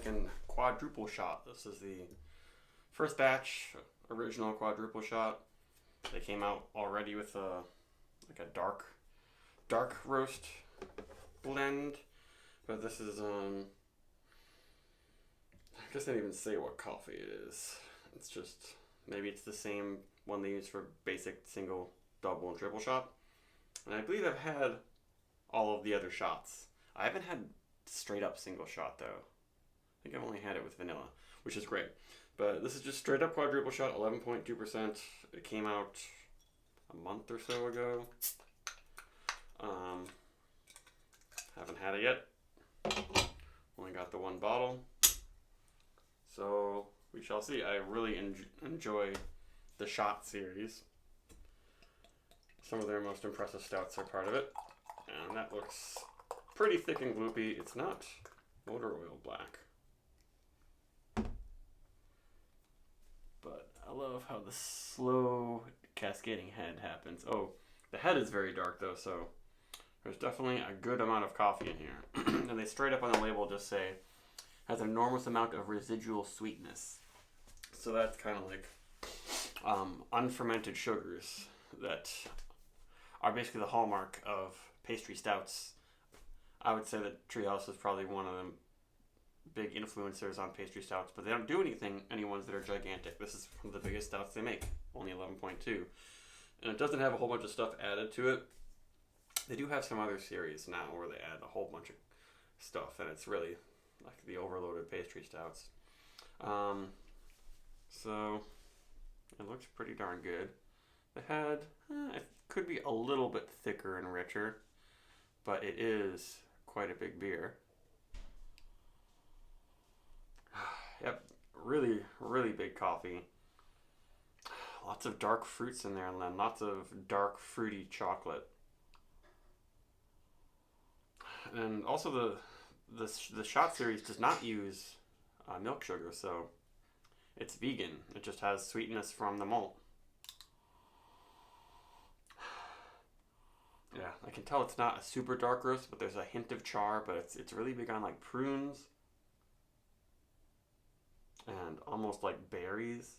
drinking Quadruple shot. This is the first batch, original Quadruple shot. They came out already with a dark roast blend, but this is I guess they didn't even say what coffee it is. It's just maybe it's the same one they use for basic single, double, and triple shot. And I believe I've had all of the other shots. I haven't had straight up single shot though. I think I've only had it with vanilla, which is great. But this is just straight up Quadruple shot, 11.2%. It came out a month or so ago. Haven't had it yet. Only got the one bottle. So we shall see. I really enjoy the shot series. Some of their most impressive stouts are part of it. And that looks pretty thick and gloopy. It's not motor oil black. But I love how the slow cascading head happens. Oh, the head is very dark though, so there's definitely a good amount of coffee in here. And they straight up on the label just say, has an enormous amount of residual sweetness. So that's kind of like unfermented sugars that are basically the hallmark of pastry stouts. I would say that Treehouse is probably one of the big influencers on pastry stouts, but they don't do any ones that are gigantic. This is one of the biggest stouts they make, only 11.2. And it doesn't have a whole bunch of stuff added to it. They do have some other series now where they add a whole bunch of stuff, and it's really like the overloaded pastry stouts. So it looks pretty darn good. The head, it could be a little bit thicker and richer, but it is quite a big beer. Yep, really, really big coffee. Lots of dark fruits in there, and then lots of dark fruity chocolate. And also the shot series does not use milk sugar, so it's vegan. It just has sweetness from the malt. Yeah, I can tell it's not a super dark roast, but there's a hint of char, but it's really big on like prunes and almost like berries,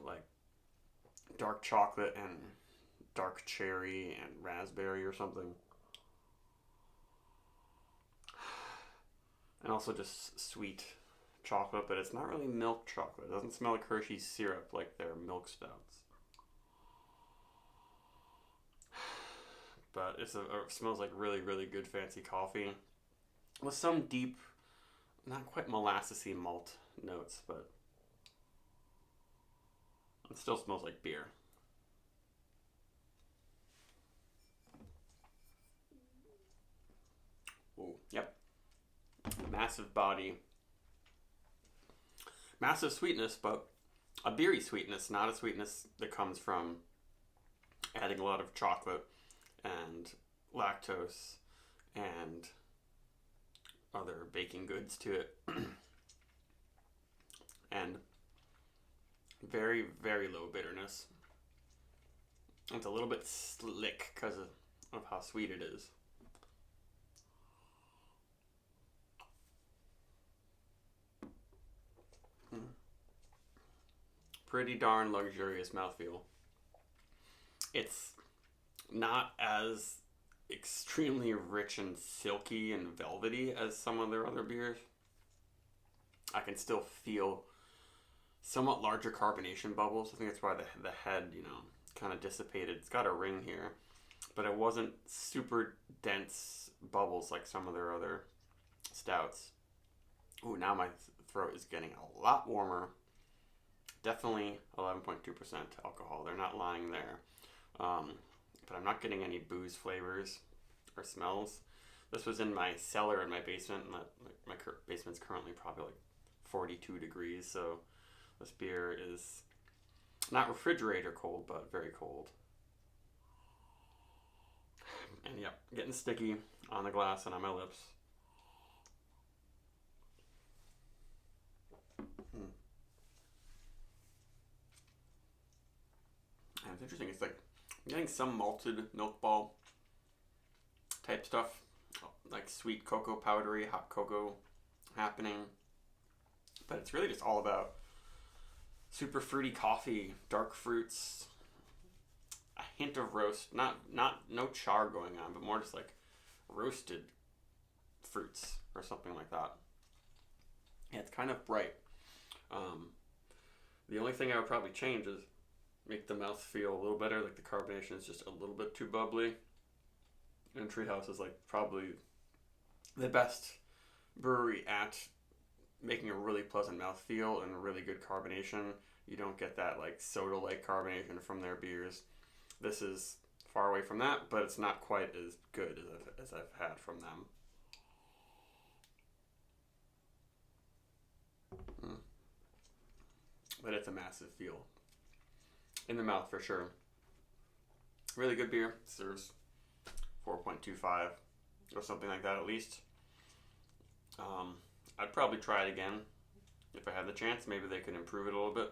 like dark chocolate and dark cherry and raspberry or something. And also just sweet chocolate, but it's not really milk chocolate. It doesn't smell like Hershey's syrup like their milk stouts. But it smells like really, really good fancy coffee with some deep, not quite molassesy malt notes, but it still smells like beer. Oh, yep. Massive body. Massive sweetness, but a beery sweetness, not a sweetness that comes from adding a lot of chocolate and lactose and other baking goods to it. And very, very low bitterness. It's a little bit slick because of how sweet it is. Pretty darn luxurious mouthfeel. It's not as extremely rich and silky and velvety as some of their other beers. I can still feel somewhat larger carbonation bubbles. I think that's why the head, kind of dissipated. It's got a ring here, but it wasn't super dense bubbles like some of their other stouts. Ooh, now my throat is getting a lot warmer. Definitely 11.2% alcohol. They're not lying there. But I'm not getting any booze flavors or smells. This was in my cellar in my basement. My basement's currently probably like 42 degrees, so this beer is not refrigerator cold, but very cold. And yep, getting sticky on the glass and on my lips. And it's interesting, it's like I'm getting some malted milk ball type stuff, like sweet cocoa powdery, hot cocoa happening. But it's really just all about super fruity coffee, dark fruits, a hint of roast, not no char going on, but more just like roasted fruits or something like that. Yeah, it's kind of bright. The only thing I would probably change is make the mouth feel a little better. Like the carbonation is just a little bit too bubbly. And Treehouse is like probably the best brewery at making a really pleasant mouthfeel and really good carbonation. You don't get that like soda-like carbonation from their beers. This is far away from that, but it's not quite as good as I've had from them. Mm. But it's a massive feel in the mouth for sure. Really good beer. Serves 4.25 or something like that at least. I'd probably try it again if I had the chance. Maybe they could improve it a little bit.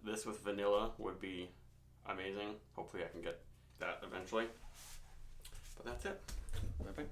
This with vanilla would be amazing. Hopefully I can get that eventually. But that's it. Bye-bye.